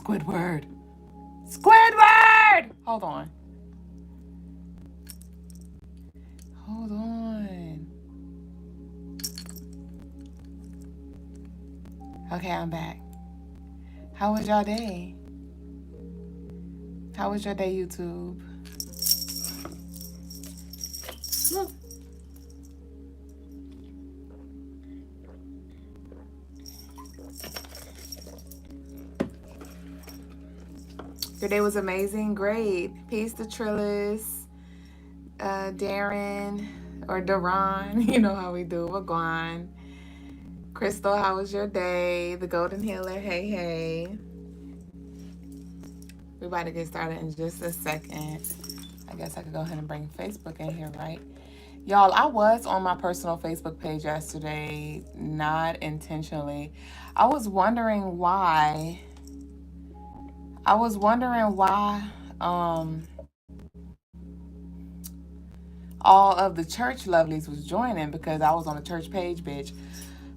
Squidward. Squidward! Hold on. Hold on. Okay, I'm back. How was y'all day? How was your day, YouTube? Look. Your day was amazing. Great. Peace to Trillis, Darren, or Daron. You know how we do. Wagwan. Crystal, how was your day? The Golden Healer, hey, hey. We're about to get started in just a second. I guess I could go ahead and bring Facebook in here, right? Y'all, I was on my personal Facebook page yesterday, not intentionally. I was wondering why all of the church lovelies was joining, because I was on the church page, bitch.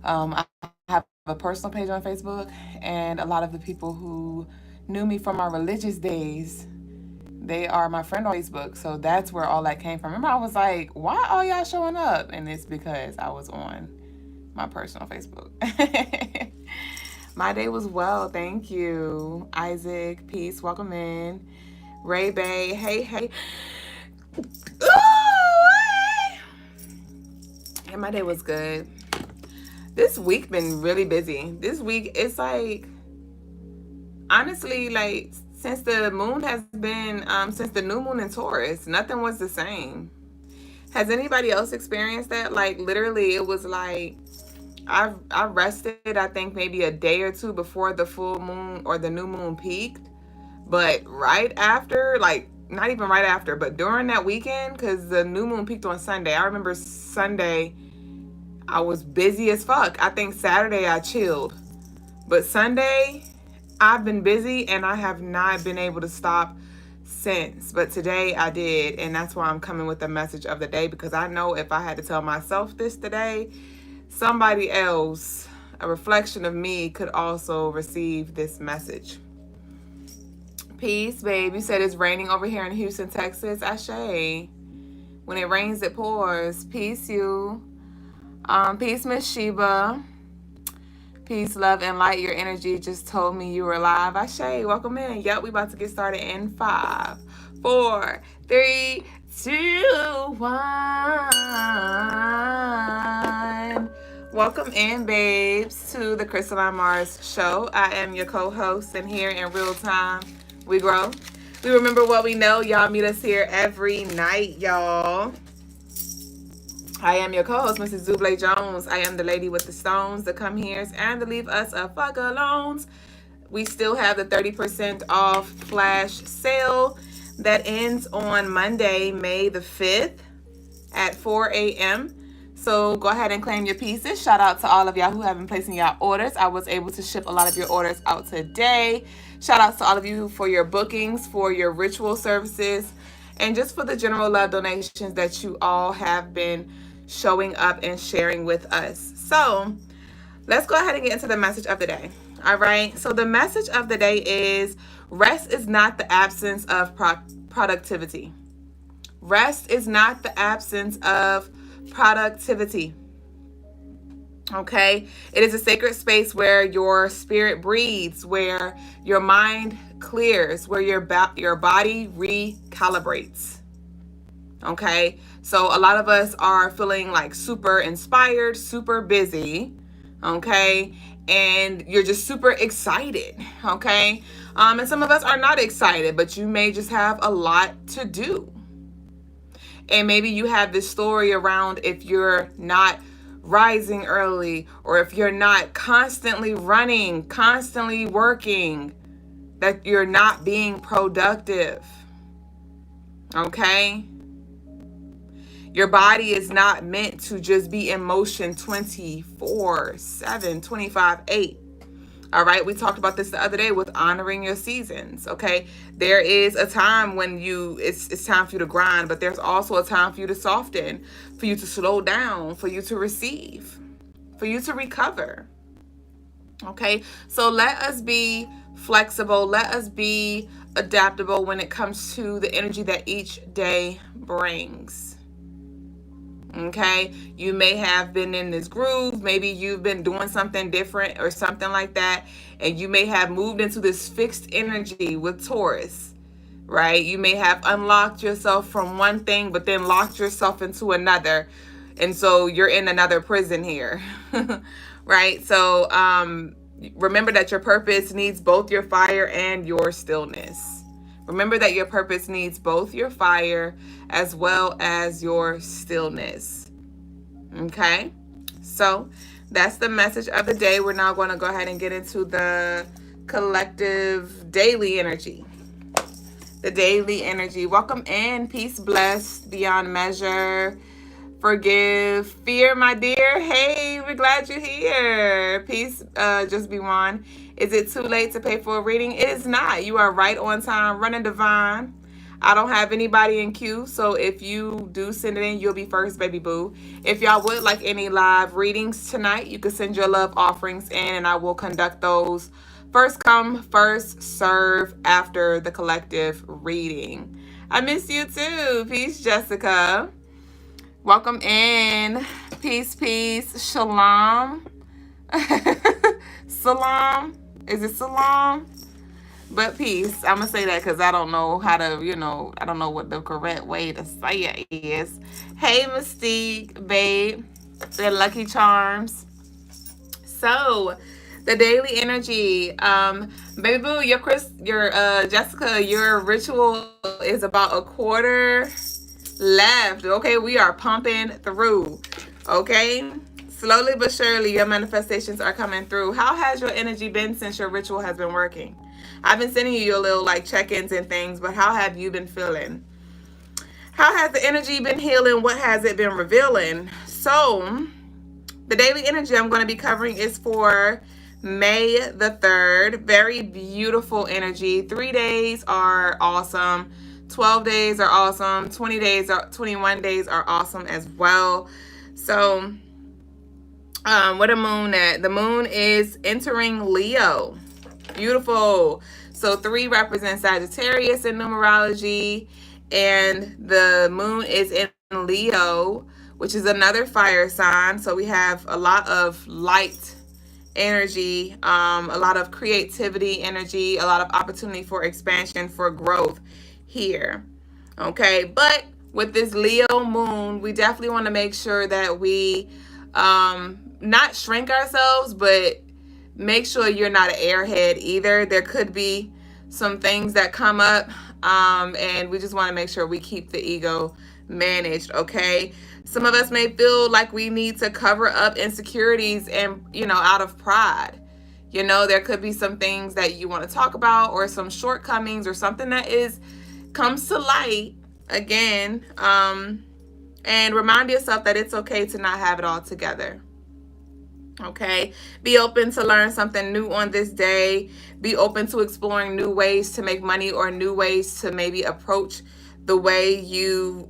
I have a personal page on Facebook, and a lot of the people who knew me from my religious days, they are my friend on Facebook. So that's where all that came from. Remember, I was like, why are y'all showing up? And it's because I was on my personal Facebook. My day was well, thank you. Isaac, peace, welcome in. Ray Bay, hey, hey. Ooh, yeah, my day was good. This week been really busy. This week, it's like, honestly, like, since the moon has been, since the new moon in Taurus, nothing was the same. Has anybody else experienced that? Like, literally, it was like, I rested, I think, maybe a day or two before the full moon or the new moon peaked. But right after, like, not even right after, but during that weekend, because the new moon peaked on Sunday. I remember Sunday, I was busy as fuck. I think Saturday I chilled. But Sunday, I've been busy, and I have not been able to stop since. But today I did, and that's why I'm coming with the message of the day, because I know if I had to tell myself this today, somebody else, a reflection of me, could also receive this message. Peace, babe. You said it's raining over here in Houston, Texas. Ashe. When it rains, it pours. Peace, you. Peace, Miss Sheba. Peace, love, and light. Your energy just told me you were live. Ashe, welcome in. Yep, we about to get started in 5, 4, 3, 2, 1. Welcome in, babes, to the Crystaline Mars show. I am your co-host, and here in real time, we grow. We remember what we know. Y'all meet us here every night, y'all. I am your co-host, Mrs. Zublé Jones. I am the lady with the stones, the come heres, and the leave us a fuck alones. We still have the 30% off flash sale that ends on Monday, May the 5th at 4 a.m. So go ahead and claim your pieces. Shout out to all of y'all who have been placing y'all orders. I was able to ship a lot of your orders out today. Shout out to all of you for your bookings, for your ritual services, and just for the general love donations that you all have been showing up and sharing with us. So let's go ahead and get into the message of the day. All right. So the message of the day is rest is not the absence of productivity. Rest is not the absence of productivity. Okay. It is a sacred space where your spirit breathes, where your mind clears, where your body recalibrates. Okay. So a lot of us are feeling like super inspired, super busy. Okay. And you're just super excited. Okay. And some of us are not excited, but you may just have a lot to do. And maybe you have this story around if you're not rising early, or if you're not constantly running, constantly working, that you're not being productive. Okay? Your body is not meant to just be in motion 24/7, 25/8. All right, we talked about this the other day with honoring your seasons. Okay, there is a time when it's time for you to grind, but there's also a time for you to soften, for you to slow down, for you to receive, for you to recover. Okay, so let us be flexible, let us be adaptable when it comes to the energy that each day brings. Okay, you may have been in this groove, maybe you've been doing something different or something like that, and you may have moved into this fixed energy with Taurus, right? You may have unlocked yourself from one thing, but then locked yourself into another. And so you're in another prison here, right? So remember that your purpose needs both your fire and your stillness. Remember that your purpose needs both your fire as well as your stillness. Okay? So that's the message of the day. We're now going to go ahead and get into the collective daily energy. The daily energy. Welcome in. Peace, blessed, beyond measure. Forgive, fear, my dear. Hey, we're glad you're here. Peace, just be one. Is it too late to pay for a reading? It is not. You are right on time, running divine. I don't have anybody in queue, so if you do send it in, you'll be first, baby boo. If y'all would like any live readings tonight, you can send your love offerings in, and I will conduct those first come, first serve after the collective reading. I miss you too. Peace, Jessica. Welcome in. Peace, peace. Shalom. Salam. Is it salam? But peace. I'm going to say that because I don't know how to, I don't know what the correct way to say it is. Hey, Mystique, babe. The Lucky Charms. So, the daily energy. Baby boo, your Jessica, your ritual is about a quarter left. Okay, we are pumping through. Okay, slowly but surely your manifestations are coming through. How has your energy been since your ritual has been working? I've been sending you your little like check-ins and things, but how have you been feeling? How has the energy been healing? What has it been revealing? So the daily energy I'm going to be covering is for May the 3rd. Very beautiful energy. 3 days are awesome. 12 days are awesome. 21 days are awesome as well. So, what a moon at? The moon is entering Leo. Beautiful. So 3 represents Sagittarius in numerology, and the moon is in Leo, which is another fire sign. So we have a lot of light energy, a lot of creativity energy, a lot of opportunity for expansion, for growth here. Okay, but with this Leo moon, we definitely want to make sure that we not shrink ourselves, but make sure you're not an airhead either. There could be some things that come up, and we just want to make sure we keep the ego managed. Okay, some of us may feel like we need to cover up insecurities and out of pride. There could be some things that you want to talk about, or some shortcomings, or something that comes to light again, and remind yourself that it's okay to not have it all together. Okay, be open to learn something new on this day. Be open to exploring new ways to make money, or new ways to maybe approach the way you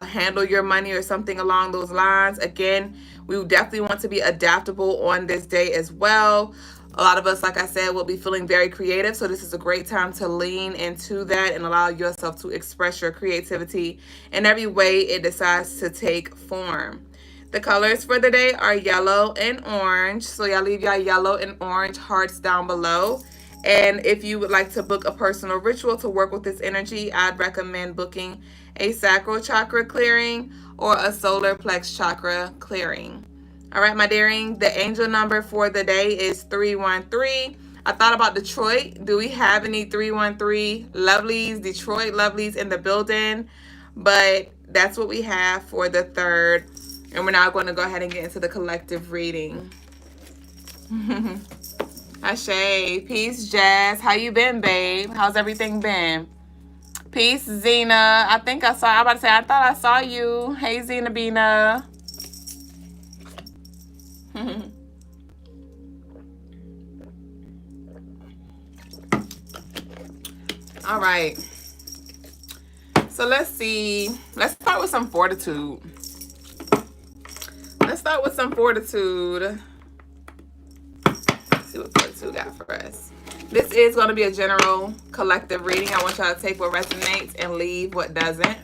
handle your money, or something along those lines. Again, we definitely want to be adaptable on this day as well. A lot of us, like I said, will be feeling very creative. So this is a great time to lean into that and allow yourself to express your creativity in every way it decides to take form. The colors for the day are yellow and orange. So y'all leave y'all yellow and orange hearts down below. And if you would like to book a personal ritual to work with this energy, I'd recommend booking a sacral chakra clearing or a solar plex chakra clearing. All right, my dearing, the angel number for the day is 313. I thought about Detroit. Do we have any 313 lovelies, Detroit lovelies in the building? But that's what we have for the 3rd. And we're now going to go ahead and get into the collective reading. Ashe. Peace, Jazz. How you been, babe? How's everything been? Peace, Zena. I thought I saw you. Hey, Zena Bina. All right. So let's see. Let's start with some fortitude. Let's see what This is going to be a general collective reading. I want y'all to take what resonates and leave what doesn't.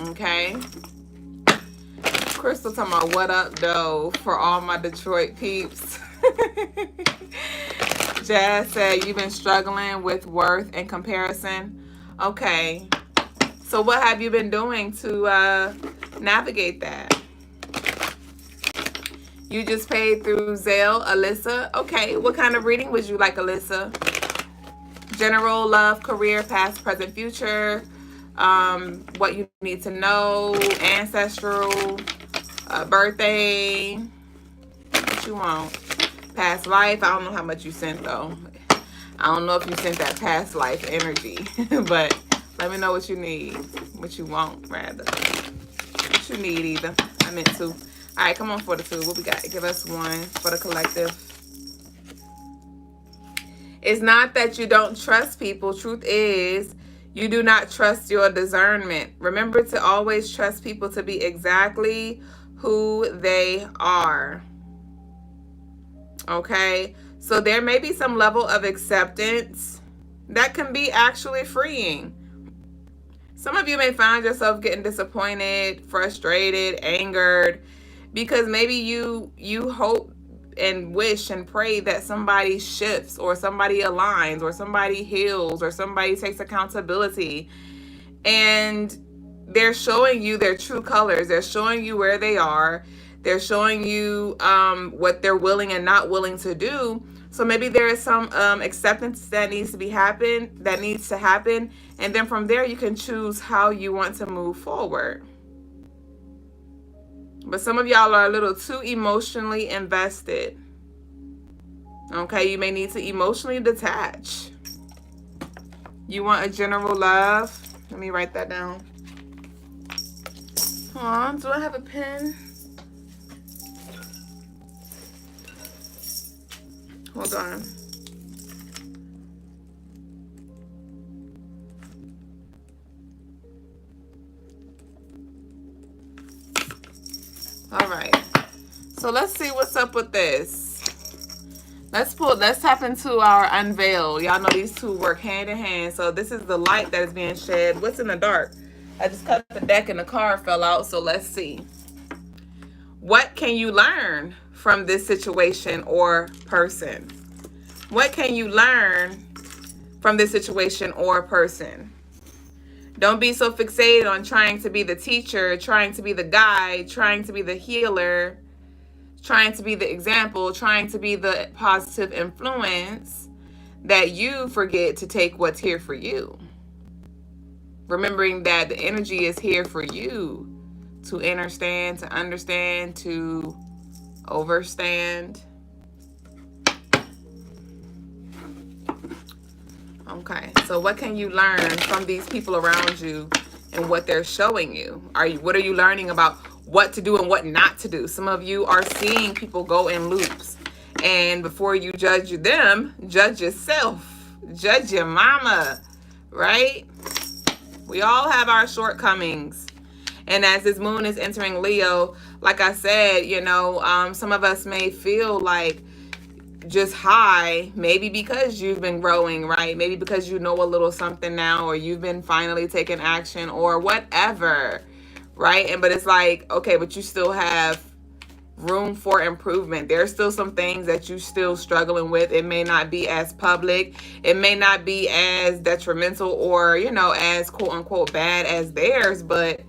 Okay. Crystal talking about what up, though, for all my Detroit peeps. Jazz said, you've been struggling with worth and comparison. Okay. So what have you been doing to navigate that? You just paid through Zelle, Alyssa. Okay. What kind of reading would you like, Alyssa? General, love, career, past, present, future. What you need to know. Ancestral. Birthday. What you want? Past life. I don't know how much you sent, though. I don't know if you sent that past life energy. But let me know what you need. What you want, rather. What you need, either. I meant to. All right, come on for the two. What we got? Give us one for the collective. It's not that you don't trust people. Truth is, you do not trust your discernment. Remember to always trust people to be exactly who they are. Okay? So there may be some level of acceptance that can be actually freeing. Some of you may find yourself getting disappointed, frustrated, angered, because maybe you hope and wish and pray that somebody shifts or somebody aligns or somebody heals or somebody takes accountability. And they're showing you their true colors. They're showing you where they are. They're showing you what they're willing and not willing to do. So maybe there is some acceptance that needs to happen. And then from there, you can choose how you want to move forward. But some of y'all are a little too emotionally invested. Okay, you may need to emotionally detach. You want a general love? Let me write that down. Aw, do I have a pen? Hold on. All right. So let's see what's up with this. Let's tap into our unveil. Y'all know these two work hand in hand. So this is the light that is being shed. What's in the dark? I just cut the deck and the card fell out. So let's see. What can you learn from this situation or person? What can you learn from this situation or person? Don't be so fixated on trying to be the teacher, trying to be the guide, trying to be the healer, trying to be the example, trying to be the positive influence that you forget to take what's here for you. Remembering that the energy is here for you to understand, to overstand. Okay, so what can you learn from these people around you and what they're showing you? What are you learning about what to do and what not to do? Some of you are seeing people go in loops. And before you judge them, judge yourself. Judge your mama, right? We all have our shortcomings. And as this moon is entering Leo, like I said, some of us may feel like just high, maybe because you've been growing, right? Maybe because you know a little something now, or you've been finally taking action or whatever, right? But it's like, okay, but you still have room for improvement. There's still some things that you still struggling with. It may not be as public. It may not be as detrimental or, as quote unquote bad as theirs, but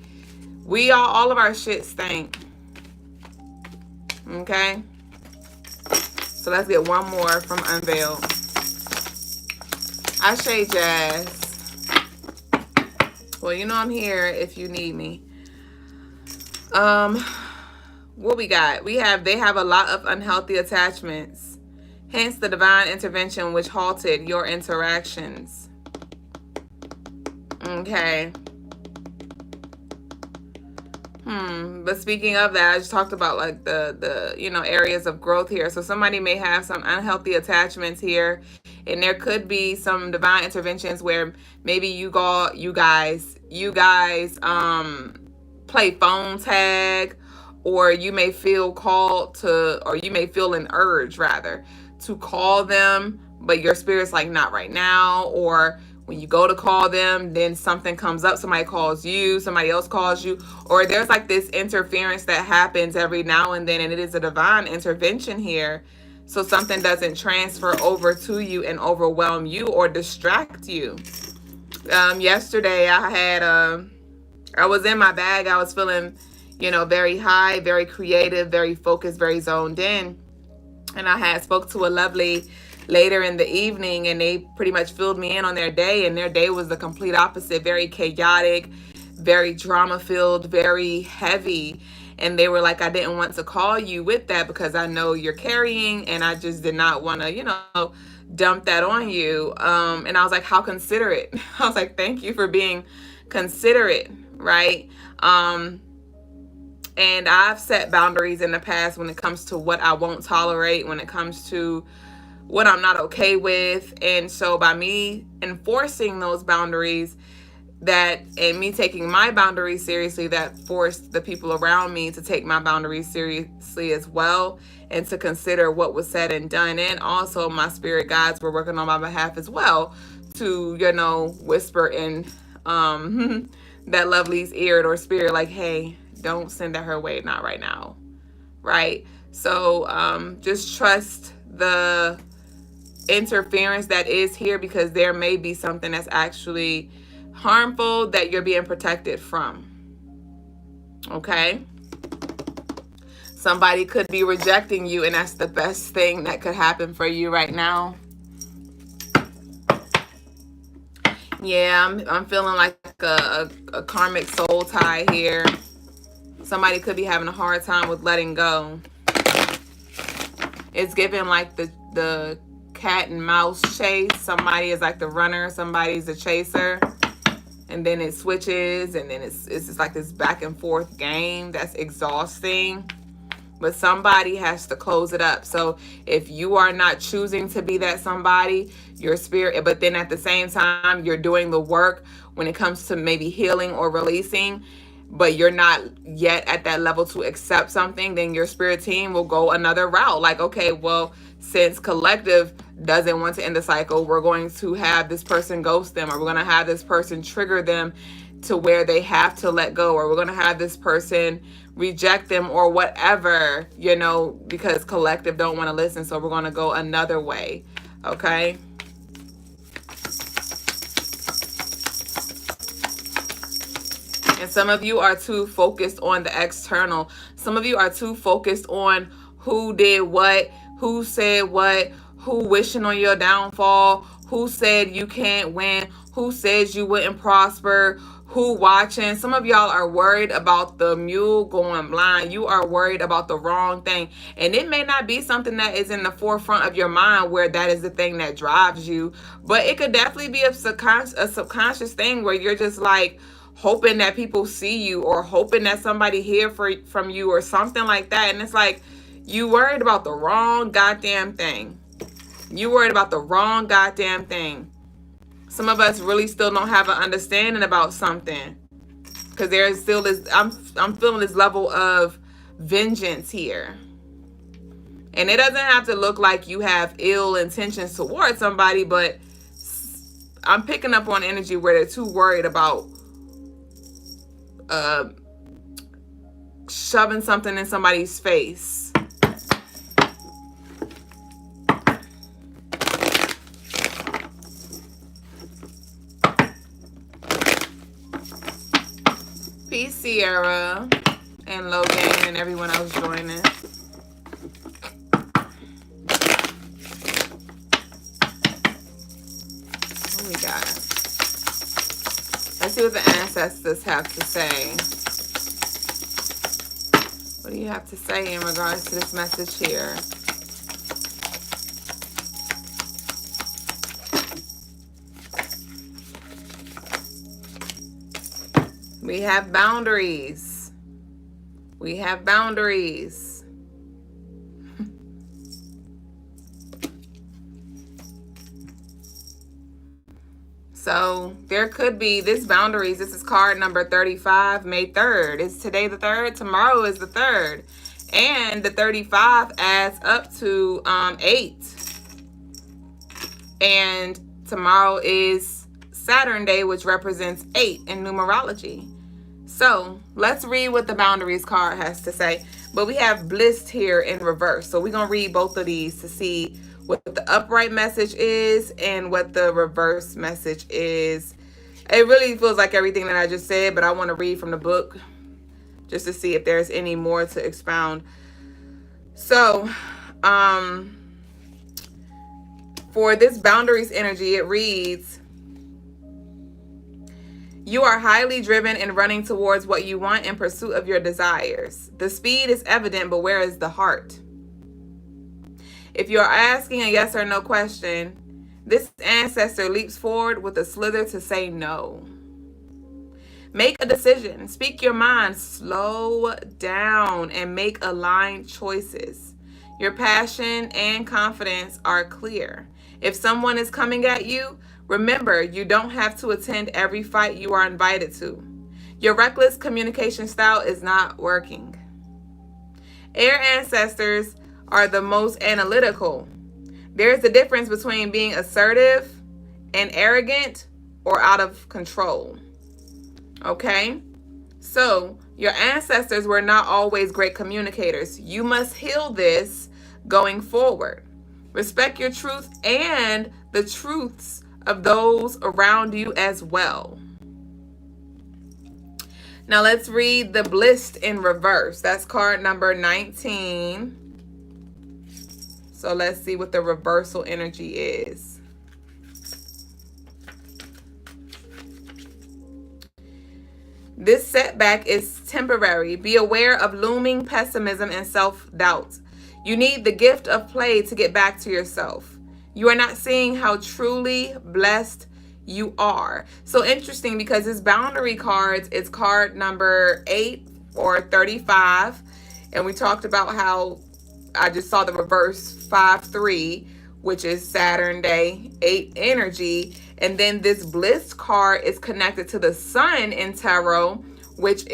all of our shit stink. Okay? So let's get one more from Unveiled. Ashe Jazz. Well, I'm here if you need me. What we got? They have a lot of unhealthy attachments. Hence the divine intervention which halted your interactions. Okay. But speaking of that, I just talked about like the areas of growth here. So somebody may have some unhealthy attachments here, and there could be some divine interventions where maybe you guys play phone tag, or you may feel called to, or you may feel an urge rather to call them, but your spirit's like, not right now. Or when you go to call them, then something comes up, somebody calls you, somebody else calls you, or there's like this interference that happens every now and then, and it is a divine intervention here, so something doesn't transfer over to you and overwhelm you or distract you. Yesterday I was in my bag. I was feeling, very high, very creative, very focused, very zoned in. And I had spoke to a lovely later in the evening, and they pretty much filled me in on their day. And their day was the complete opposite, very chaotic, very drama filled, very heavy. And they were like, I didn't want to call you with that because I know you're carrying, and I just did not want to, dump that on you. And I was like, how considerate. I was like, thank you for being considerate, right? And I've set boundaries in the past when it comes to what I won't tolerate, when it comes to what I'm not okay with. And so by me enforcing those boundaries, and me taking my boundaries seriously, that forced the people around me to take my boundaries seriously as well, and to consider what was said and done. And also my spirit guides were working on my behalf as well to, whisper in that lovely's ear or spirit, like, hey, don't send it her way, not right now, right? So just trust the interference that is here, because there may be something that's actually harmful that you're being protected from, okay? Somebody could be rejecting you, and that's the best thing that could happen for you right now. Yeah, I'm feeling like a karmic soul tie here. Somebody could be having a hard time with letting go. It's giving like the cat and mouse chase. Somebody is like the runner, somebody's the chaser. And then it switches, and then it's just like this back and forth game that's exhausting. But somebody has to close it up. So if you are not choosing to be that somebody, your spirit, but then at the same time, you're doing the work when it comes to maybe healing or releasing, but you're not yet at that level to accept something, then your spirit team will go another route. Like, okay, well, since collective doesn't want to end the cycle, we're going to have this person ghost them, or we're going to have this person trigger them to where they have to let go, or we're going to have this person reject them, or whatever, because collective don't want to listen. So we're going to go another way. Okay. And some of you are too focused on the external. Some of you are too focused on who did what, who said what, who wishing on your downfall, who said you can't win, who says you wouldn't prosper, who watching. Some of y'all are worried about the mule going blind. You are worried about the wrong thing. And it may not be something that is in the forefront of your mind where that is the thing that drives you, but it could definitely be a subconscious thing where you're just like hoping that people see you, or hoping that somebody hear from you, or something like that. And it's like, you worried about the wrong goddamn thing. You worried about the wrong goddamn thing. Some of us really still don't have an understanding about something, because there's still this, I'm feeling this level of vengeance here. And it doesn't have to look like you have ill intentions towards somebody, but I'm picking up on energy where they're too worried about shoving something in somebody's face. Peace, Sierra and Logan and everyone else joining. What we got? Let's see what the ancestors have to say. What do you have to say in regards to this message here? We have boundaries. We have boundaries. So there could be this boundaries. This is card number 35, May 3rd. Is today the 3rd? Tomorrow is the 3rd. And the 35 adds up to 8. And tomorrow is Saturn Day, which represents 8 in numerology. So let's read what the boundaries card has to say. But we have bliss here in reverse. So we're going to read both of these to see what the upright message is and what the reverse message is. It really feels like everything that I just said, but I want to read from the book just to see if there's any more to expound. So, for this boundaries energy, it reads, you are highly driven and running towards what you want in pursuit of your desires. The speed is evident, but where is the heart? If you are asking a yes or no question, this ancestor leaps forward with a slither to say no. Make a decision. Speak your mind. Slow down and make aligned choices. Your passion and confidence are clear. If someone is coming at you, remember, you don't have to attend every fight you are invited to. Your reckless communication style is not working. Air ancestors are the most analytical. There's a difference between being assertive and arrogant or out of control. Okay? So, your ancestors were not always great communicators. You must heal this going forward. Respect your truth and the truths of those around you as well. Now let's read the bliss in reverse. That's card number 19. So let's see what the reversal energy is. This setback is temporary. Be aware of looming pessimism and self-doubt. You need the gift of play to get back to yourself. You are not seeing how truly blessed you are. So interesting, because this boundary cards, it's card number 8 or 35. And we talked about how I just saw the reverse 5-3, which is Saturn Day, 8 energy. And then this bliss card is connected to the sun in tarot, which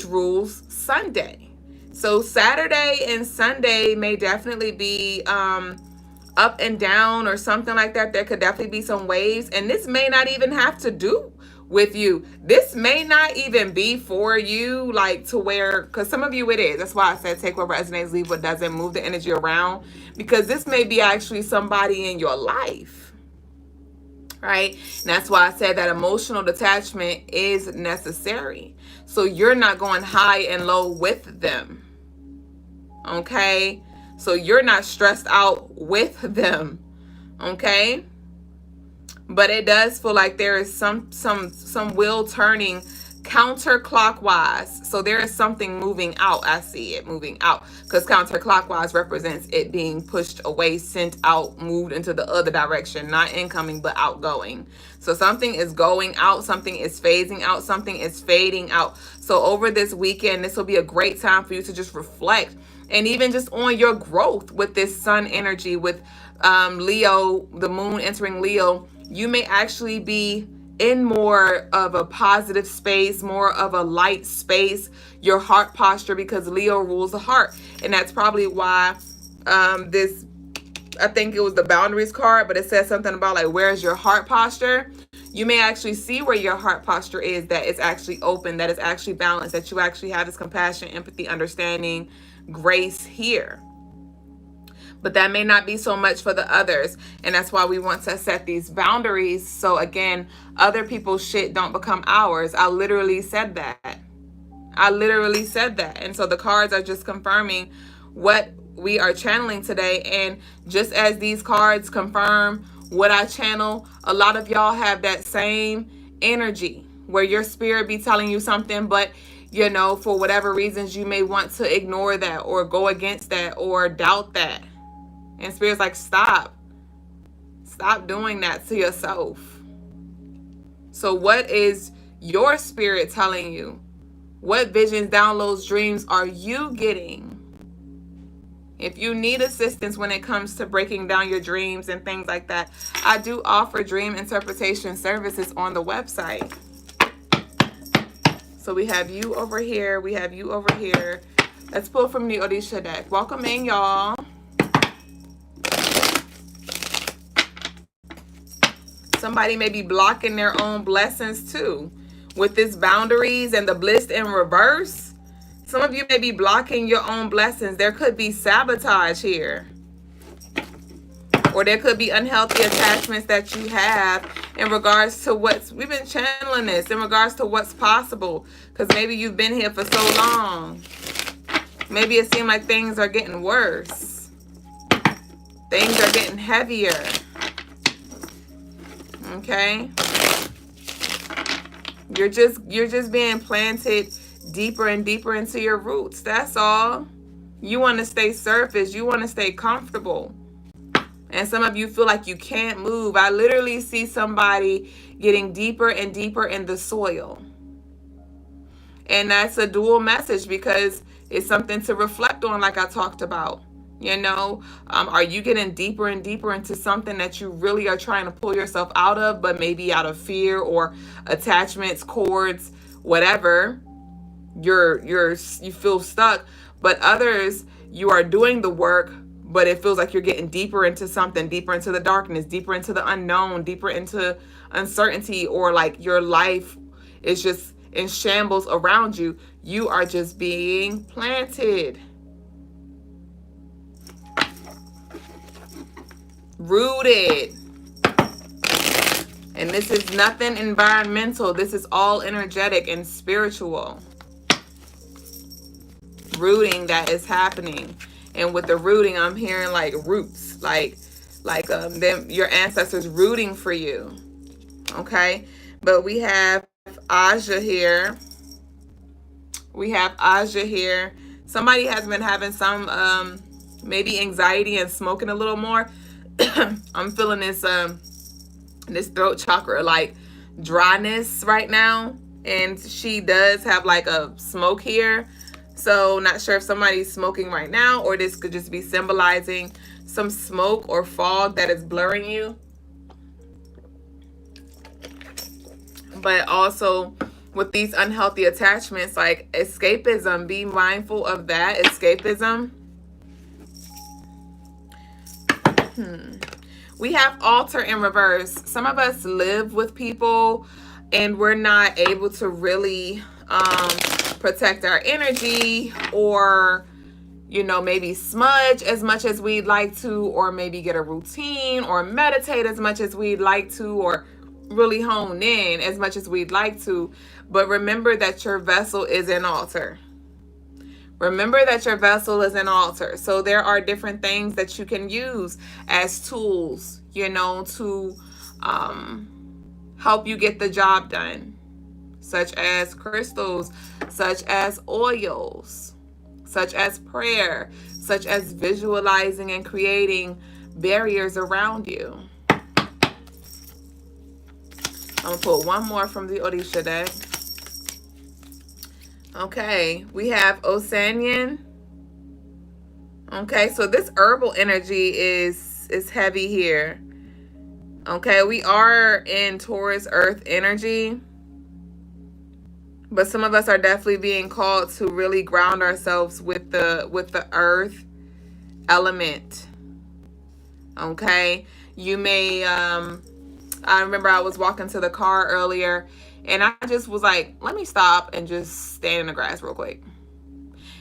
rules Sunday. So Saturday and Sunday may definitely be up and down or something like that. There could definitely be some waves, and this may not even have to do with you. This may not even be for you, like to where, because some of you it is. That's why I said take what resonates, leave what doesn't, move the energy around, because this may be actually somebody in your life, right? And that's why I said that emotional detachment is necessary. So you're not going high and low with them. Okay? So you're not stressed out with them. Okay? But it does feel like there is some wheel turning counterclockwise. So there is something moving out. I see it moving out, because counterclockwise represents it being pushed away, sent out, moved into the other direction, not incoming but outgoing. So something is going out, something is phasing out, something is fading out. So over this weekend, this will be a great time for you to just reflect, and even just on your growth with this sun energy, with Leo, the moon entering Leo. You may actually be in more of a positive space, more of a light space, your heart posture, because Leo rules the heart. And that's probably why this, I think it was the boundaries card, but it says something about like, where's your heart posture? You may actually see where your heart posture is, that it's actually open, that it's actually balanced, that you actually have this compassion, empathy, understanding, grace here. But that may not be so much for the others. And that's why we want to set these boundaries. So again, other people's shit don't become ours. I literally said that. I literally said that. And so the cards are just confirming what we are channeling today. And just as these cards confirm what I channel, a lot of y'all have that same energy where your spirit be telling you something, but you know, for whatever reasons, you may want to ignore that or go against that or doubt that. And Spirit's like, stop. Stop doing that to yourself. So what is your spirit telling you? What visions, downloads, dreams are you getting? If you need assistance when it comes to breaking down your dreams and things like that, I do offer dream interpretation services on the website. So we have you over here. We have you over here. Let's pull from the Odisha deck. Welcome in, y'all. Somebody may be blocking their own blessings too. With this boundaries and the bliss in reverse, some of you may be blocking your own blessings. There could be sabotage here. Or there could be unhealthy attachments that you have in regards to we've been channeling this, in regards to what's possible. Because maybe you've been here for so long. Maybe it seems like things are getting worse. Things are getting heavier. Okay? You're just being planted deeper and deeper into your roots. That's all. You want to stay surface. You want to stay comfortable. And some of you feel like you can't move. I literally see somebody getting deeper and deeper in the soil. And that's a dual message because it's something to reflect on, like I talked about. You know, are you getting deeper and deeper into something that you really are trying to pull yourself out of, but maybe out of fear or attachments, cords, whatever? You feel stuck. But others, you are doing the work, but it feels like you're getting deeper into something, deeper into the darkness, deeper into the unknown, deeper into uncertainty, or like your life is just in shambles around you. You are just being planted. Rooted. And this is nothing environmental. This is all energetic and spiritual. Rooting that is happening. And with the rooting, I'm hearing like roots, like them, your ancestors rooting for you. Okay, but we have Aja here. We have Aja here. Somebody has been having some maybe anxiety and smoking a little more. I'm feeling this this throat chakra like dryness right now, and she does have like a smoke here. So not sure if somebody's smoking right now, or this could just be symbolizing some smoke or fog that is blurring you. But also with these unhealthy attachments, like escapism, be mindful of that, escapism. We have altar in reverse. Some of us live with people and we're not able to really protect our energy, or you know, maybe smudge as much as we'd like to, or maybe get a routine, or meditate as much as we'd like to, or really hone in as much as we'd like to. But remember that your vessel is an altar. Remember that your vessel is an altar. So there are different things that you can use as tools, you know, to help you get the job done, such as crystals, such as oils, such as prayer, such as visualizing and creating barriers around you. I'm going to put one more from the Orisha deck. Okay, we have Osanian. Okay, so this herbal energy is heavy here. Okay, we are in Taurus Earth energy. But some of us are definitely being called to really ground ourselves with the earth element. Okay, you may I remember I was walking to the car earlier and I just was like, let me stop and just stand in the grass real quick.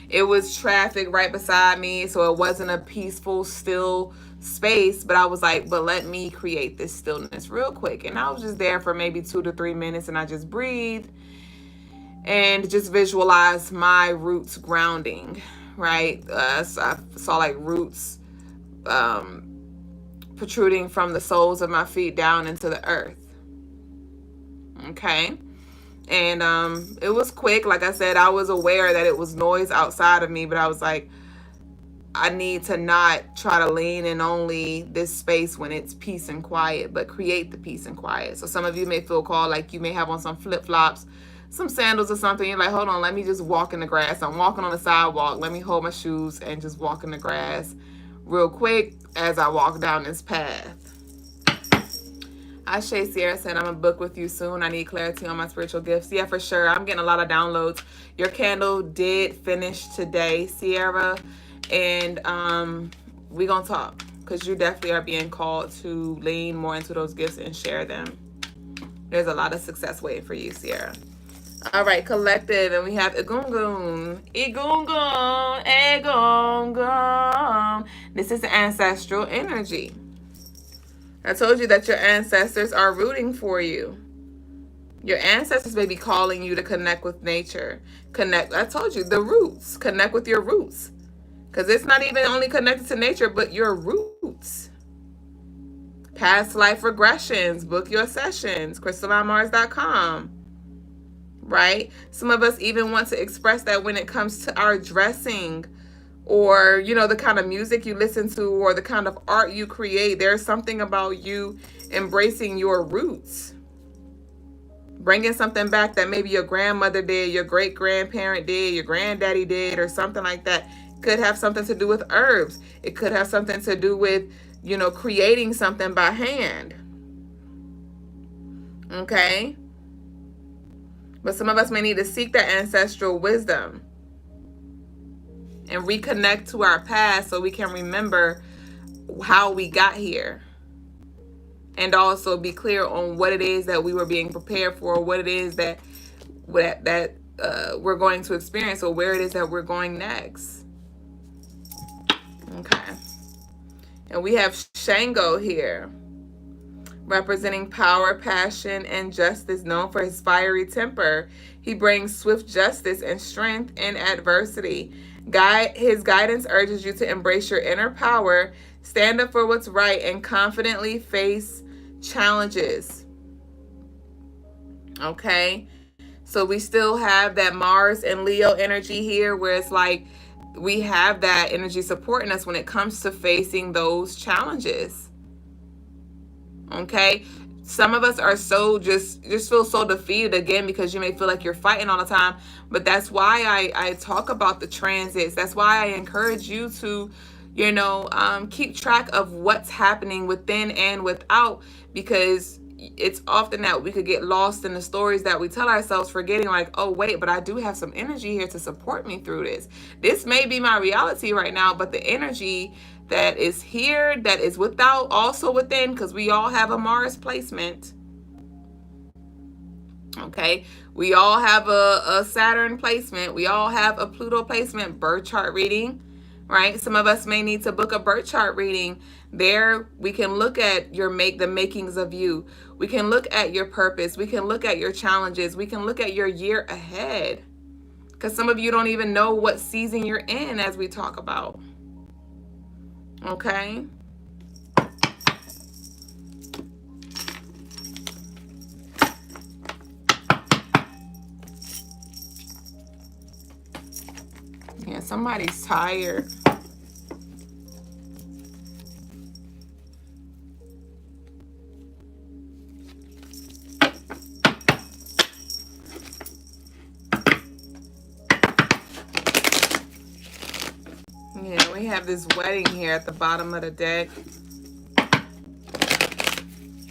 It was traffic right beside me, so it wasn't a peaceful, still space, but I was like, but let me create this stillness real quick. And I was just there for maybe 2 to 3 minutes, and I just breathed and just visualized my roots grounding, right? So I saw like roots protruding from the soles of my feet down into the earth. Okay. And it was quick. Like I said, I was aware that it was noise outside of me, but I was like, I need to not try to lean in only this space when it's peace and quiet, but create the peace and quiet. So some of you may feel called, like you may have on some flip-flops, some sandals or something. You're like, hold on, let me just walk in the grass. I'm walking on the sidewalk. Let me hold my shoes and just walk in the grass real quick as I walk down this path. Ashe Sierra said, I'm going to book with you soon. I need clarity on my spiritual gifts. Yeah, for sure. I'm getting a lot of downloads. Your candle did finish today, Sierra. And we're going to talk. because you definitely are being called to lean more into those gifts and share them. There's a lot of success waiting for you, Sierra. All right, collective, and we have Egungun. Egungun, Egungun. This is ancestral energy. I told you that your ancestors are rooting for you. Your ancestors may be calling you to connect with nature. Connect, I told you, the roots. Connect with your roots. Because it's not even only connected to nature, but your roots. Past life regressions. Book your sessions. CrystalineMars.com. Right? Some of us even want to express that when it comes to our dressing, or, you know, the kind of music you listen to, or the kind of art you create. There's something about you embracing your roots. Bringing something back that maybe your grandmother did, your great-grandparent did, your granddaddy did, or something like that. Could have something to do with herbs. It could have something to do with, you know, creating something by hand. Okay? But some of us may need to seek that ancestral wisdom and reconnect to our past so we can remember how we got here. And also be clear on what it is that we were being prepared for, what it is that we're going to experience, or where it is that we're going next. Okay. And we have Shango here, representing power, passion, and justice. Known for his fiery temper, he brings swift justice and strength in adversity. His guidance urges you to embrace your inner power, stand up for what's right, and confidently face challenges. Okay? So we still have that Mars and Leo energy here, where it's like we have that energy supporting us when it comes to facing those challenges. Okay? Some of us are so just feel so defeated again, because you may feel like you're fighting all the time. But that's why I talk about the transits. That's why I encourage you to, you know, keep track of what's happening within and without, because it's often that we could get lost in the stories that we tell ourselves, forgetting like, oh wait, but I do have some energy here to support me through this. This may be my reality right now, but the energy that is here, that is without, also within, because we all have a Mars placement. Okay, we all have a Saturn placement. We all have a Pluto placement. Birth chart reading, right? Some of us may need to book a birth chart reading. There we can look at the makings of you. We can look at your purpose. We can look at your challenges. We can look at your year ahead, because some of you don't even know what season you're in, as we talk about. Okay. Yeah, somebody's tired. Yeah, we have this wedding here at the bottom of the deck.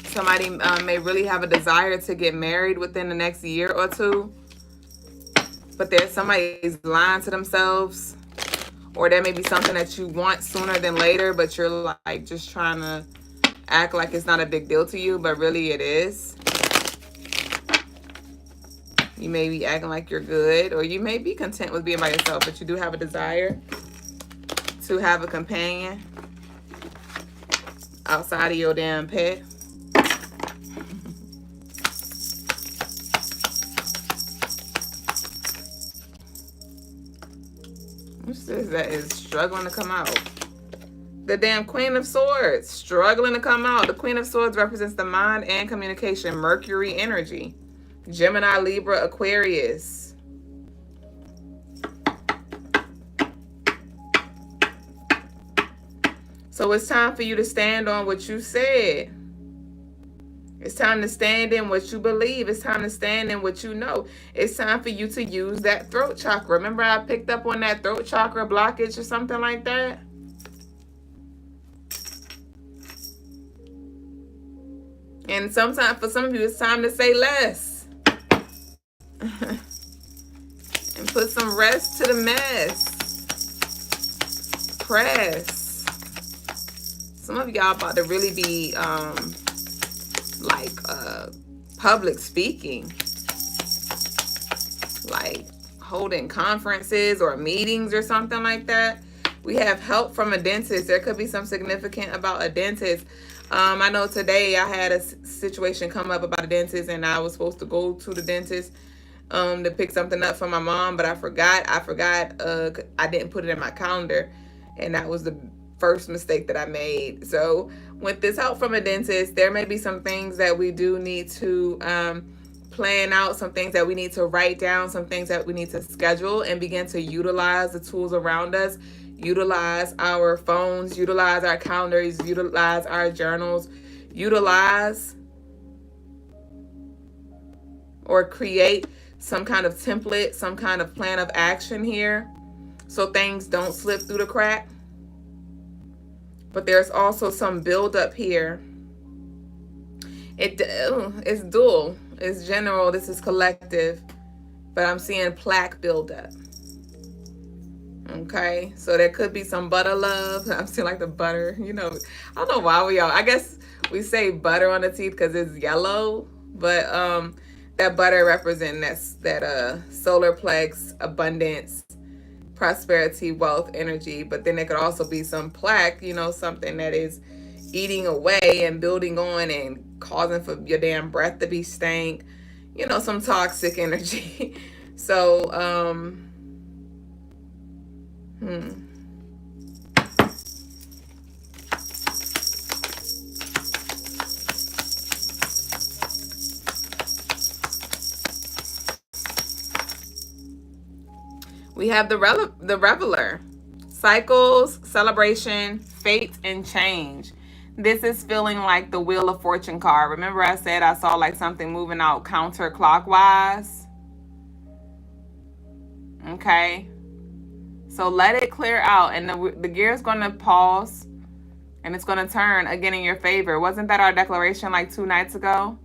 Somebody may really have a desire to get married within the next year or two. But there's somebody's lying to themselves. Or there may be something that you want sooner than later, but you're like just trying to act like it's not a big deal to you, but really it is. You may be acting like you're good, or you may be content with being by yourself, but you do have a desire to have a companion outside of your damn pet. What's this that is struggling to come out? The damn Queen of Swords, struggling to come out. The Queen of Swords represents the mind and communication. Mercury energy. Gemini, Libra, Aquarius. So it's time for you to stand on what you said. It's time to stand in what you believe. It's time to stand in what you know. It's time for you to use that throat chakra. Remember I picked up on that throat chakra blockage or something like that? And sometimes for some of you, it's time to say less. And put some rest to the mess. Press. Some of y'all about to really be public speaking, like holding conferences or meetings or something like that. We have help from a dentist. There could be some significant about a dentist. I know today I had a situation come up about a dentist, and I was supposed to go to the dentist to pick something up for my mom, but I forgot. I didn't put it in my calendar, and that was the first mistake that I made. So with this help from a dentist, there may be some things that we do need to plan out, some things that we need to write down, some things that we need to schedule, and begin to utilize the tools around us. Utilize our phones, utilize our calendars, utilize our journals, utilize or create some kind of template, some kind of plan of action here so things don't slip through the crack. But there's also some buildup here. It's dual, it's general, this is collective, but I'm seeing plaque buildup. Okay, so there could be some butter love. I'm still like the butter, I don't know why I guess we say butter on the teeth because it's yellow, but that butter represents that solar plex, abundance, prosperity, wealth, energy. But then there could also be some plaque, something that is eating away and building on and causing for your damn breath to be stank, some toxic energy. So we have the reveler. Cycles, celebration, fate, and change. This is feeling like the Wheel of Fortune card. Remember I said I saw like something moving out counterclockwise? Okay. So let it clear out, and the gear is going to pause, and it's going to turn again in your favor. Wasn't that our declaration like 2 nights ago?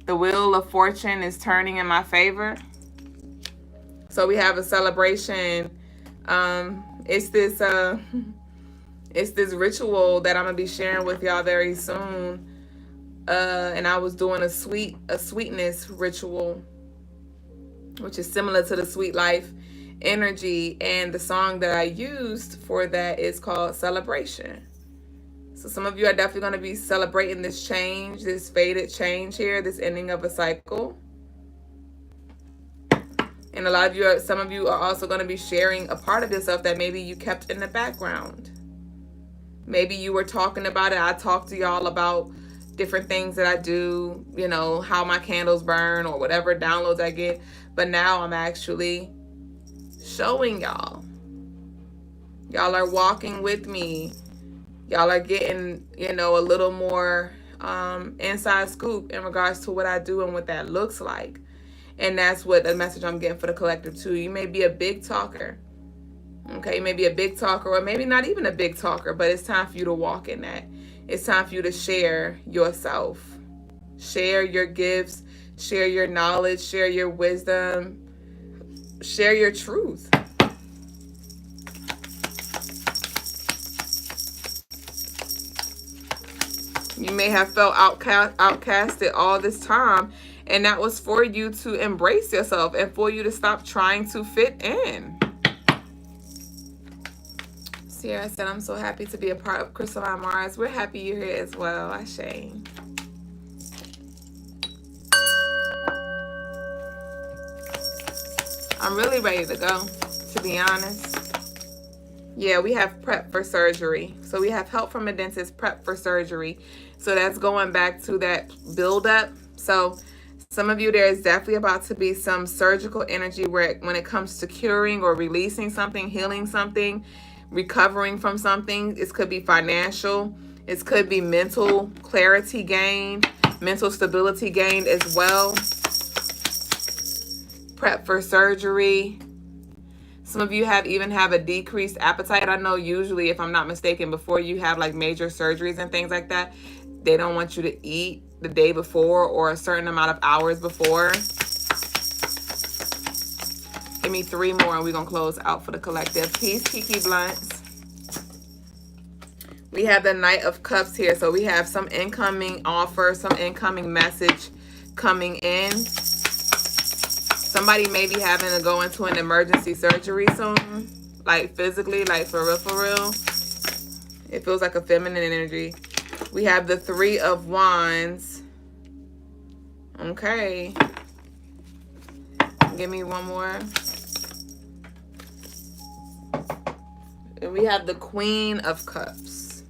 The Wheel of Fortune is turning in my favor. So we have a celebration. It's this ritual that I'm gonna be sharing with y'all very soon. And I was doing a sweetness ritual, which is similar to the Sweet Life energy, and the song that I used for that is called Celebration. So some of you are definitely going to be celebrating this change, this faded change here, this ending of a cycle. And some of you are also going to be sharing a part of yourself that maybe you kept in the background. Maybe you were talking about it. I talked to y'all about different things that I do, how my candles burn or whatever downloads I get. But now I'm actually showing y'all. Y'all are walking with me. Y'all are getting, a little more inside scoop in regards to what I do and what that looks like. And that's what the message I'm getting for the collective too. You may be a big talker. Okay, maybe a big talker, or maybe not even a big talker, but it's time for you to walk in that. It's time for you to share yourself. Share your gifts, share your knowledge, share your wisdom, share your truth. You may have felt outcasted all this time, and that was for you to embrace yourself and for you to stop trying to fit in. Sierra said, I'm so happy to be a part of Crystaline Mars. We're happy you're here as well, Ashe. I'm really ready to go, to be honest. Yeah, we have prep for surgery. So we have help from a dentist, prep for surgery. So that's going back to that buildup. So some of you, there is definitely about to be some surgical energy where when it comes to curing or releasing something, healing something, recovering from something. It could be financial. It could be mental clarity gained, mental stability gained as well. Prep for surgery. Some of you even have a decreased appetite. I know usually, if I'm not mistaken, before you have like major surgeries and things like that, they don't want you to eat the day before or a certain amount of hours before. Give me 3 more and we're going to close out for the collective. Peace, Kiki Blunts. We have the Knight of Cups here. So we have some incoming offer, some incoming message coming in. Somebody may be having to go into an emergency surgery soon. Like physically, like for real, for real. It feels like a feminine energy. We have the Three of Wands. Okay. Give me one more. And we have the Queen of Cups.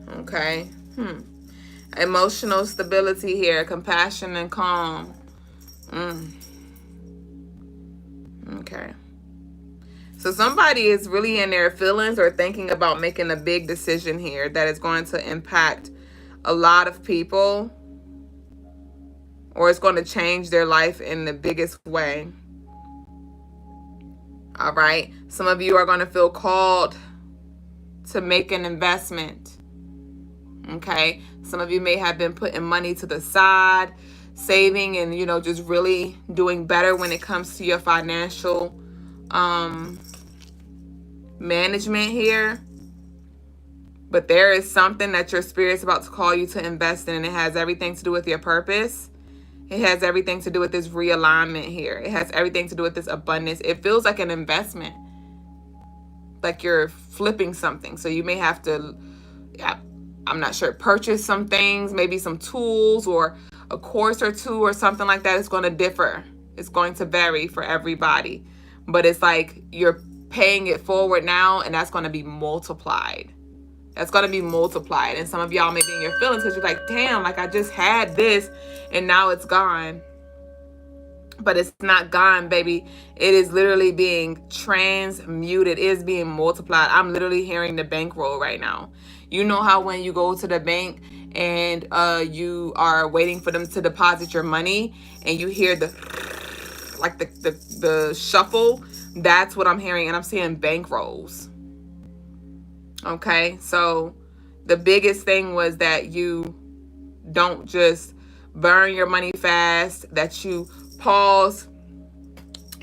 Okay. Emotional stability here. Compassion and calm. Okay. So somebody is really in their feelings or thinking about making a big decision here that is going to impact a lot of people, or it's going to change their life in the biggest way. All right. Some of you are going to feel called to make an investment. Okay. Some of you may have been putting money to the side, saving, and, you know, just really doing better when it comes to your financial management here. But there is something that your spirit's about to call you to invest in, and it has everything to do with your purpose. It has everything to do with this realignment here. It has everything to do with this abundance. It feels like an investment, like you're flipping something. So you may have to, I'm not sure, purchase some things, maybe some tools or a course or two or something like that. It's going to differ. It's going to vary for everybody. But it's like you're paying it forward now, and that's going to be multiplied. That's going to be multiplied. And some of y'all may be in your feelings because you're like, damn, like I just had this and now it's gone. But it's not gone, baby. It is literally being transmuted. It is being multiplied. I'm literally hearing the bankroll right now. You know how when you go to the bank and you are waiting for them to deposit your money and you hear the like the shuffle? That's what I'm hearing. And I'm seeing bankrolls. Okay, so the biggest thing was that you don't just burn your money fast, that you pause,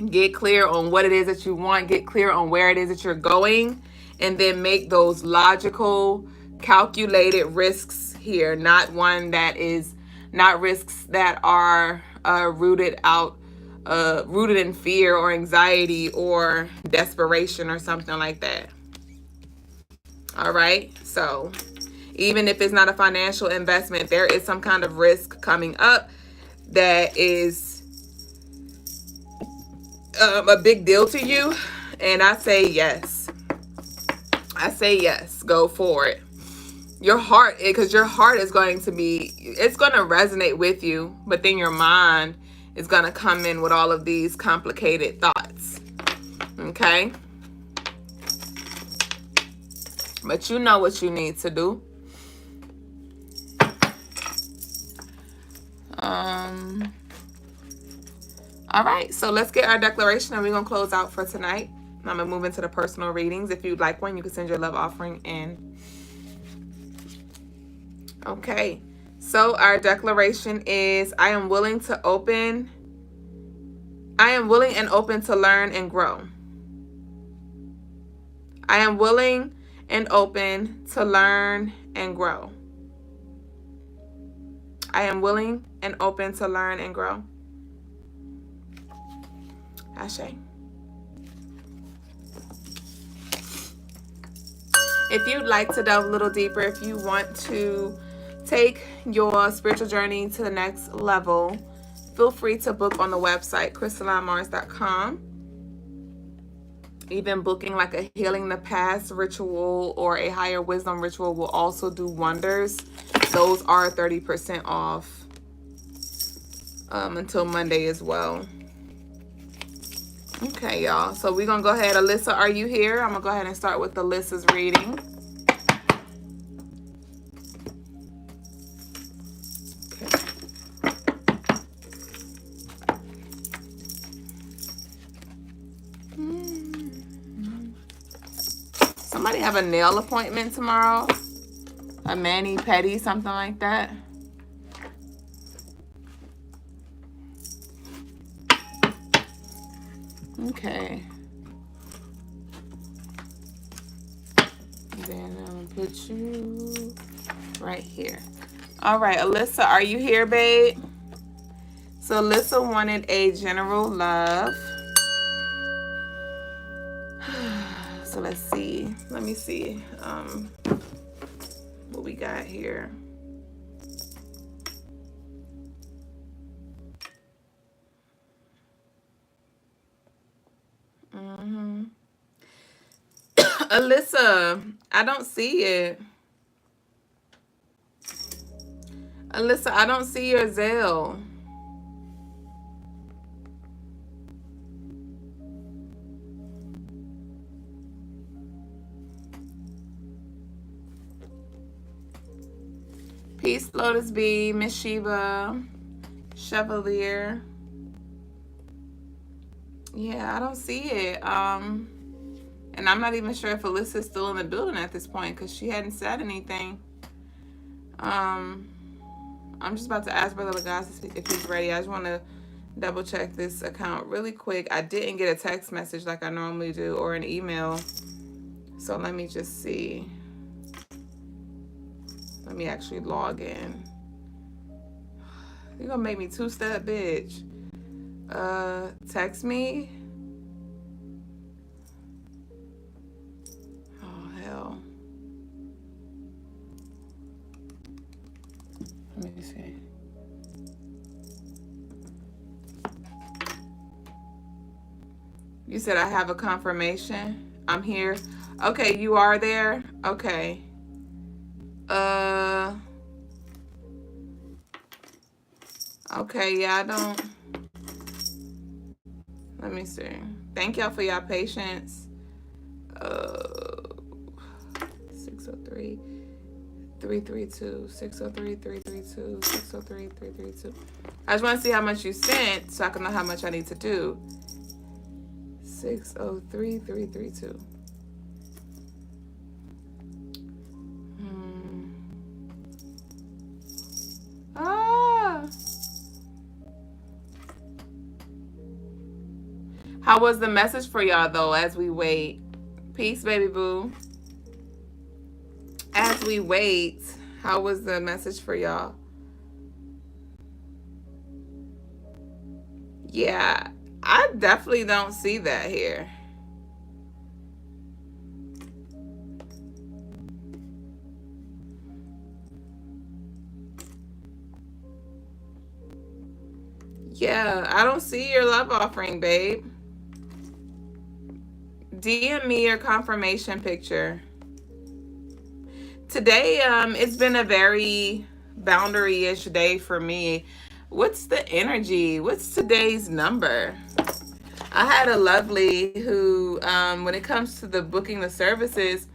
get clear on what it is that you want, get clear on where it is that you're going, and then make those logical, calculated risks here, not risks that are rooted in fear or anxiety or desperation or something like that. All right, so even if it's not a financial investment, there is some kind of risk coming up that is a big deal to you. And I say yes. I say yes. Go for it. Your heart, because your heart is going to be, it's going to resonate with you, but then your mind is going to come in with all of these complicated thoughts. Okay? But you know what you need to do. All right, so let's get our declaration and we're going to close out for tonight. I'm going to move into the personal readings. If you'd like one, you can send your love offering in. Okay, so our declaration is, I am willing and open to learn and grow. I am willing and open to learn and grow. I am willing and open to learn and grow. Ashe. If you'd like to delve a little deeper, if you want to take your spiritual journey to the next level, feel free to book on the website, CrystalineMars.com. Even booking like a healing the past ritual or a higher wisdom ritual will also do wonders. Those are 30% off until Monday as well. Okay, y'all. So we're going to go ahead. Alyssa, are you here? I'm going to go ahead and start with Alyssa's reading. Somebody have a nail appointment tomorrow? A mani-pedi, something like that? Okay. Then put you right here. All right, Alyssa, are you here, babe? So Alyssa wanted a general love. So let's see. Let me see what we got here. Alyssa, I don't see it. Alyssa, I don't see your Zelle. Peace, Lotus B, Miss Sheba, Chevalier. Yeah, I don't see it. And I'm not even sure if Alyssa's still in the building at this point because she hadn't said anything. I'm just about to ask Brother Lagasse if he's ready. I just want to double check this account really quick. I didn't get a text message like I normally do or an email. So let me just see. Let me actually log in. You're gonna make me two-step, bitch. Text me. Oh, hell. Let me see. You said I have a confirmation. I'm here. Okay, you are there? Okay. Okay, yeah, I don't. Let me see. Thank y'all for your patience. 603 332 603 332 603 332. I just want to see how much you sent so I can know how much I need to do. 603 332. How was the message for y'all though as we wait? Peace, baby boo. As we wait, how was the message for y'all? Yeah, I definitely don't see that here. Yeah, I don't see your love offering, babe. DM me your confirmation picture. Today, it's been a very boundary-ish day for me. What's the energy? What's today's number? I had a lovely who, when it comes to the booking the services,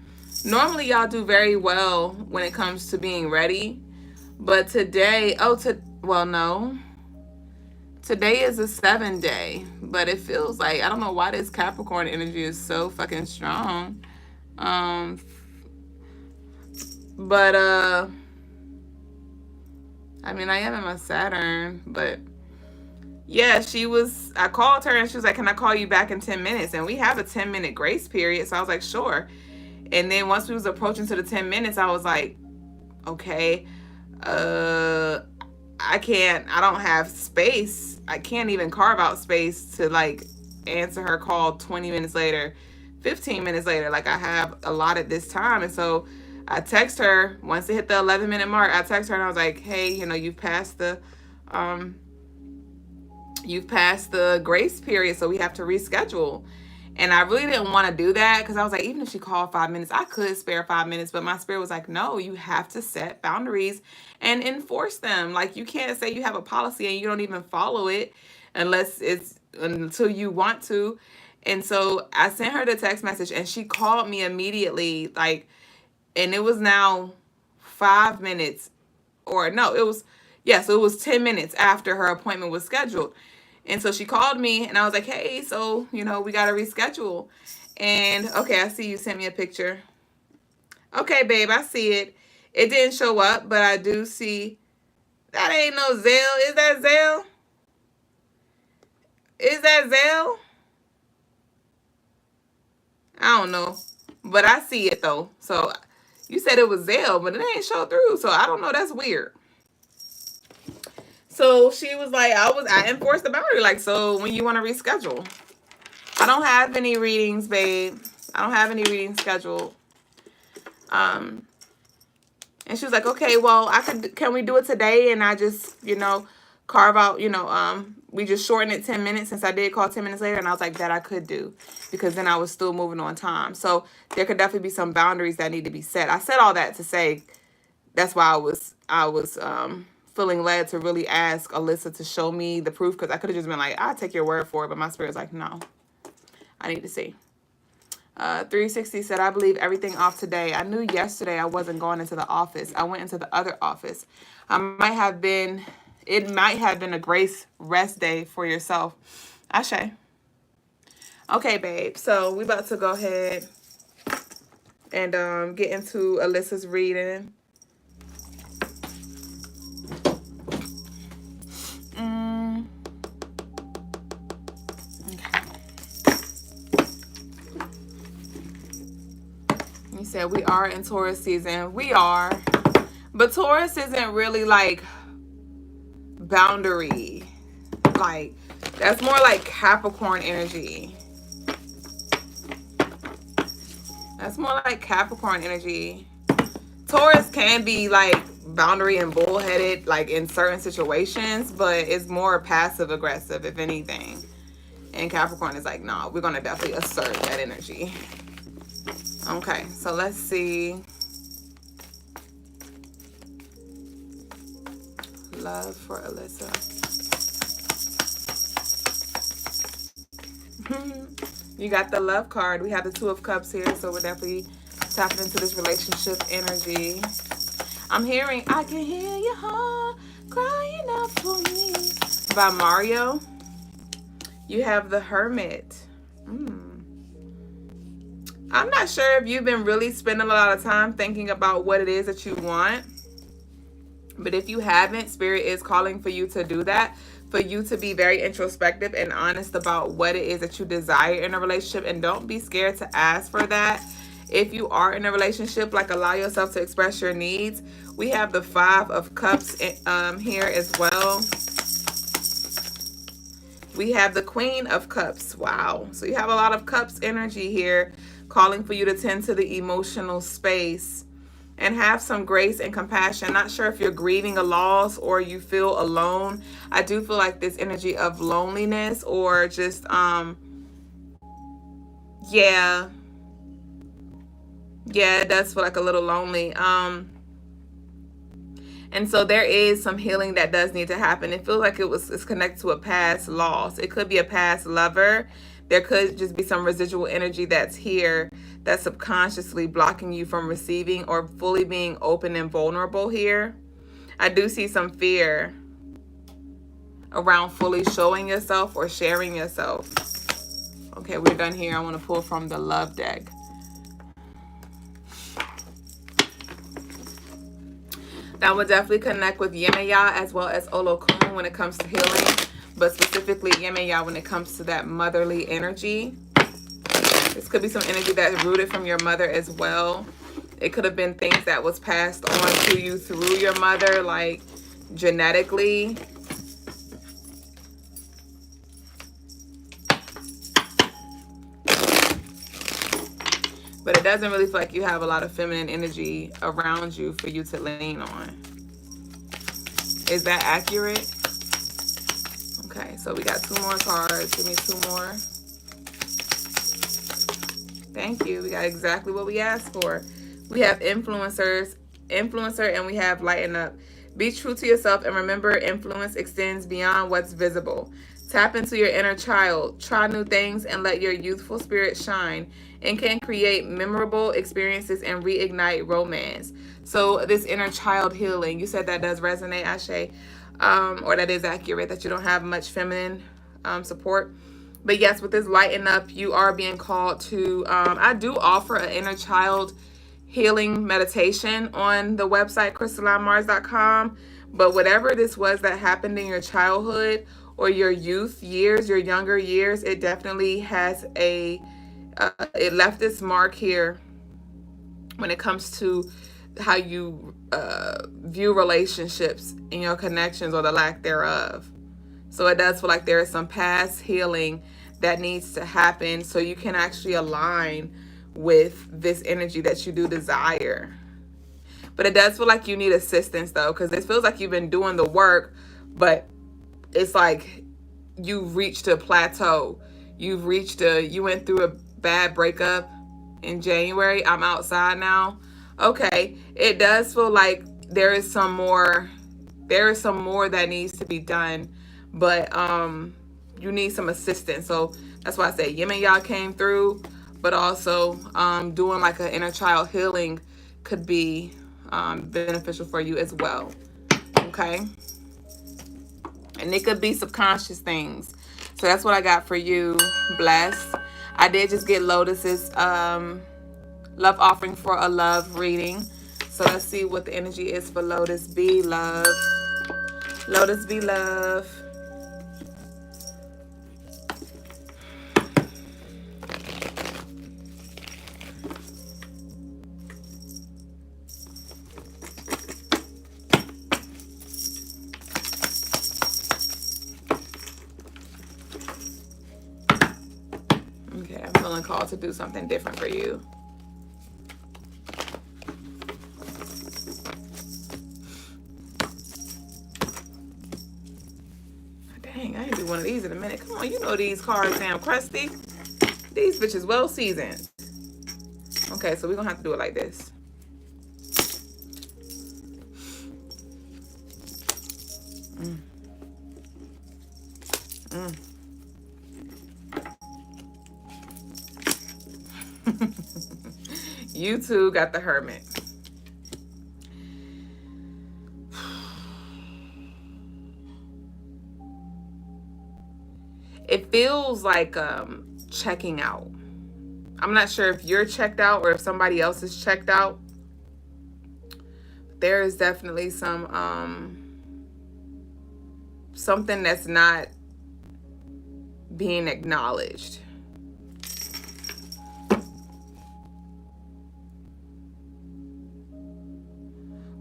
normally y'all do very well when it comes to being ready. But today, well, no. Today is a 7 day, but it feels like, I don't know why this Capricorn energy is so fucking strong. But I mean, I am in my Saturn, but yeah, I called her and she was like, can I call you back in 10 minutes? And we have a 10-minute grace period. So I was like, sure. And then once we was approaching to the 10 minutes, I was like, okay, I don't have space. I can't even carve out space to like answer her call 20 minutes later, 15 minutes later. Like I have a lot at this time. And so I text her once it hit the 11-minute mark. I text her and I was like, hey, you've passed the grace period, so we have to reschedule. And I really didn't want to do that because I was like, even if she called 5 minutes, I could spare 5 minutes. But my spirit was like, no, you have to set boundaries and enforce them. Like you can't say you have a policy and you don't even follow it until you want to. And so I sent her the text message and she called me immediately, and it was now 5 minutes, or no, so it was 10 minutes after her appointment was scheduled. And so she called me and I was like, hey, so, we got to reschedule. And okay, I see you sent me a picture. Okay, babe, I see it. It didn't show up, but I do see. That ain't no Zelle. Is that Zelle? Is that Zelle? I don't know. But I see it though. So, You said it was Zelle, but it ain't show through. So I don't know. That's weird. So she was like, I enforced the boundary. Like, so when you want to reschedule? I don't have any readings, babe. I don't have any readings scheduled. And she was like, okay, well, can we do it today? And I just, carve out, we just shorten it 10 minutes since I did call 10 minutes later. And I was like, that I could do, because then I was still moving on time. So there could definitely be some boundaries that need to be set. I said all that to say, that's why I was feeling led to really ask Alyssa to show me the proof, because I could have just been like, I'll take your word for it. But my spirit's like, no, I need to see. 360 said, I believe everything off today. I knew yesterday I wasn't going into the office. I went into the other office. It might have been a grace rest day for yourself. Ashe. Okay, babe. So we about to go ahead and get into Alyssa's reading. You said we are in Taurus season. We are. But Taurus isn't really like boundary. Like, that's more like Capricorn energy. That's more like Capricorn energy. Taurus can be like boundary and bullheaded, like in certain situations, but it's more passive aggressive, if anything. And Capricorn is like, no, we're going to definitely assert that energy. Okay, so let's see. Love for Alyssa. You got the love card. We have the Two of Cups here, so we're definitely tapping into this relationship energy. I'm hearing, I can hear your heart crying out for me, by Mario. You have the Hermit. I'm not sure if you've been really spending a lot of time thinking about what it is that you want. But if you haven't, Spirit is calling for you to do that. For you to be very introspective and honest about what it is that you desire in a relationship. And don't be scared to ask for that. If you are in a relationship, like, allow yourself to express your needs. We have the Five of Cups here as well. We have the Queen of Cups. Wow. So you have a lot of Cups energy here, calling for you to tend to the emotional space and have some grace and compassion. Not sure if you're grieving a loss or you feel alone. I do feel like this energy of loneliness, or just, yeah, it does feel like a little lonely. And so there is some healing that does need to happen. It feels like it's connected to a past loss. It could be a past lover. There could just be some residual energy that's here that's subconsciously blocking you from receiving or fully being open and vulnerable here. I do see some fear around fully showing yourself or sharing yourself. Okay, we're done here. I want to pull from the Love deck. That would definitely connect with Yemaya as well as Olokun when it comes to healing, but specifically Yemaya when it comes to that motherly energy. This could be some energy that's rooted from your mother as well. It could have been things that was passed on to you through your mother, like genetically. But it doesn't really feel like you have a lot of feminine energy around you for you to lean on. Is that accurate? Okay, so we got 2 more cards. Give me 2 more. Thank you. We got exactly what we asked for. We have influencer, and we have lighten up. Be true to yourself and remember, influence extends beyond what's visible. Tap into your inner child. Try new things and let your youthful spirit shine, and can create memorable experiences and reignite romance. So this inner child healing, you said that does resonate, Ashe, or that is accurate, that you don't have much feminine support. But yes, with this lighten up, you are being called to, I do offer an inner child healing meditation on the website, CrystalineMars.com. But whatever this was that happened in your childhood or your youth years, your younger years, it definitely has it left its mark here when it comes to how you view relationships and your connections or the lack thereof. So it does feel like there is some past healing that needs to happen so you can actually align with this energy that you do desire. But it does feel like you need assistance though, because it feels like you've been doing the work, but it's like you've reached a plateau. You went through a bad breakup in January. I'm outside now. Okay. It does feel like there is some more that needs to be done, but you need some assistance. So that's why I say yin and yang came through, but also doing like an inner child healing could be beneficial for you as well. Okay. And it could be subconscious things. So that's what I got for you, blessed. I did just get Lotus's love offering for a love reading. So let's see what the energy is for Lotus. Be love. Lotus, be love. Okay, I'm feeling called to do something different for you. Dang, I ain't do one of these in a minute. Come on, you know these cards damn crusty. These bitches well seasoned. Okay, so we're gonna have to do it like this. You too got the Hermit. It feels like checking out. I'm not sure if you're checked out or if somebody else is checked out. There is definitely some something that's not being acknowledged.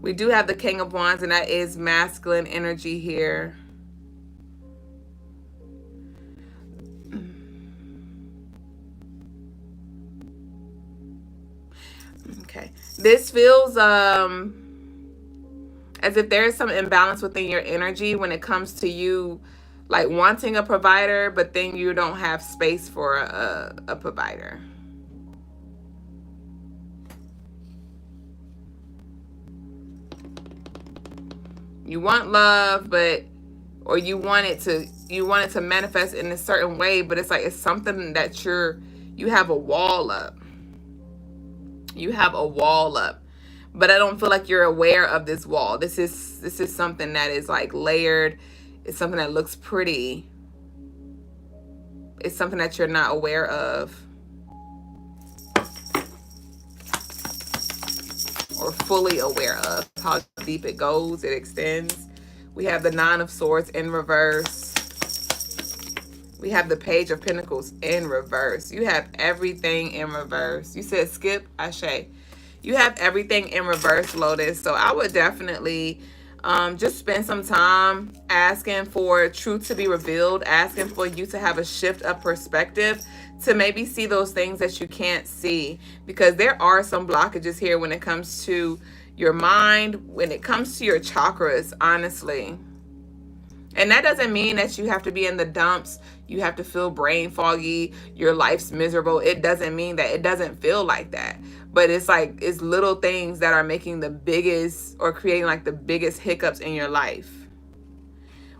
We do have the King of Wands, and that is masculine energy here. Okay. This feels as if there's some imbalance within your energy when it comes to you like wanting a provider, but then you don't have space for a provider. You want love, but or you want it to manifest in a certain way, but it's like it's something that you have a wall up. You have a wall up. But I don't feel like you're aware of this wall. This is something that is like layered. It's something that looks pretty. It's something that you're not aware of. Or fully aware of how deep it goes, it extends. We have the Nine of Swords in reverse. We have the Page of Pentacles in reverse. You have everything in reverse. You said skip, Ashe. You have everything in reverse, Lotus. So I would definitely just spend some time asking for truth to be revealed, asking for you to have a shift of perspective, to maybe see those things that you can't see, because there are some blockages here when it comes to your mind, when it comes to your chakras, honestly. And that doesn't mean that you have to be in the dumps, you have to feel brain foggy, your life's miserable. It doesn't mean that. It doesn't feel like that. But it's like, it's little things that are making the biggest, or creating like the biggest hiccups in your life.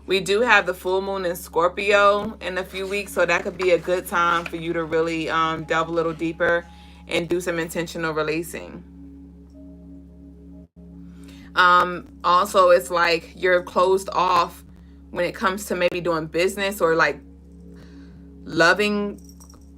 We do have the full moon in Scorpio in a few weeks, so that could be a good time for you to really delve a little deeper and do some intentional releasing. Also, it's like you're closed off when it comes to maybe doing business or like loving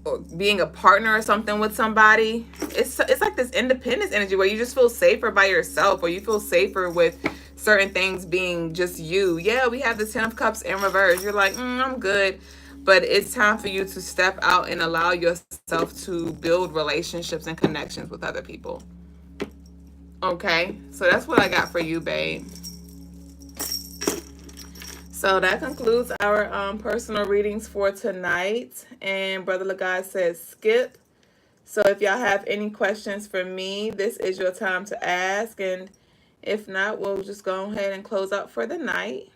or being a partner or something with somebody. It's like this independence energy where you just feel safer by yourself, or you feel safer with certain things being just you. Yeah, we have the Ten of Cups in reverse. You're like, I'm good. But it's time for you to step out and allow yourself to build relationships and connections with other people. Okay, so that's what I got for you, babe. So that concludes our personal readings for tonight. And Brother Lagai says skip. So if y'all have any questions for me, this is your time to ask. And if not, we'll just go ahead and close out for the night.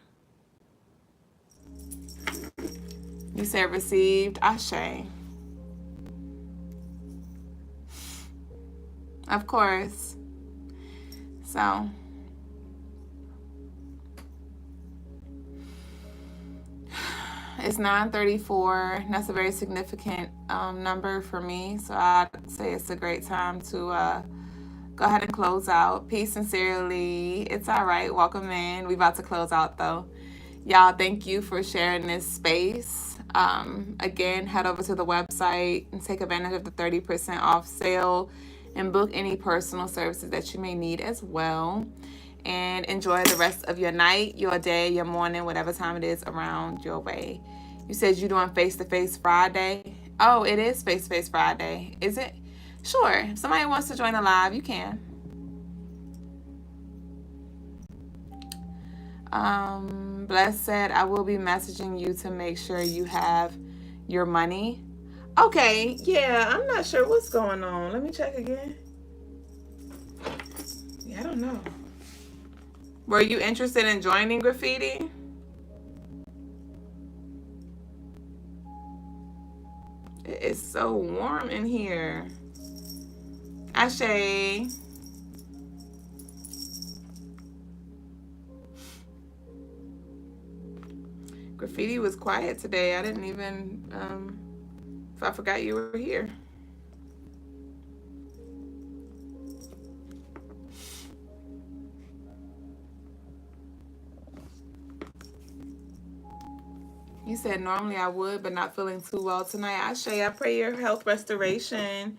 You said received. Ashe. Of course. So it's 9:34. That's a very significant number for me. So I'd say it's a great time to go ahead and close out. Peace sincerely. It's all right. Welcome in. We about to close out though. Y'all, thank you for sharing this space. Again, head over to the website and take advantage of the 30% off sale and book any personal services that you may need as well. And enjoy the rest of your night, your day, your morning, whatever time it is around your way. You said you're doing face-to-face Friday. Oh, it is face-to-face Friday. Is it? Sure. If somebody wants to join the live, you can. Bless said, I will be messaging you to make sure you have your money. Okay, yeah, I'm not sure what's going on. Let me check again. Yeah, I don't know. Were you interested in joining graffiti? It is so warm in here. Ashe. Graffiti was quiet today. I didn't even, I forgot you were here. You said normally I would, but not feeling too well tonight. Ashe, I pray your health restoration.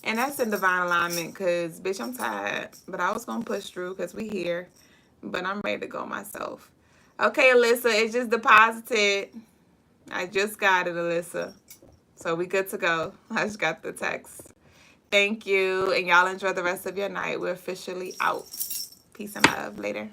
And that's in divine alignment because, bitch, I'm tired. But I was going to push through because we here. But I'm ready to go myself. Okay, Alyssa, it just deposited. I just got it, Alyssa. So we good to go. I just got the text. Thank you. And y'all enjoy the rest of your night. We're officially out. Peace and love. Later.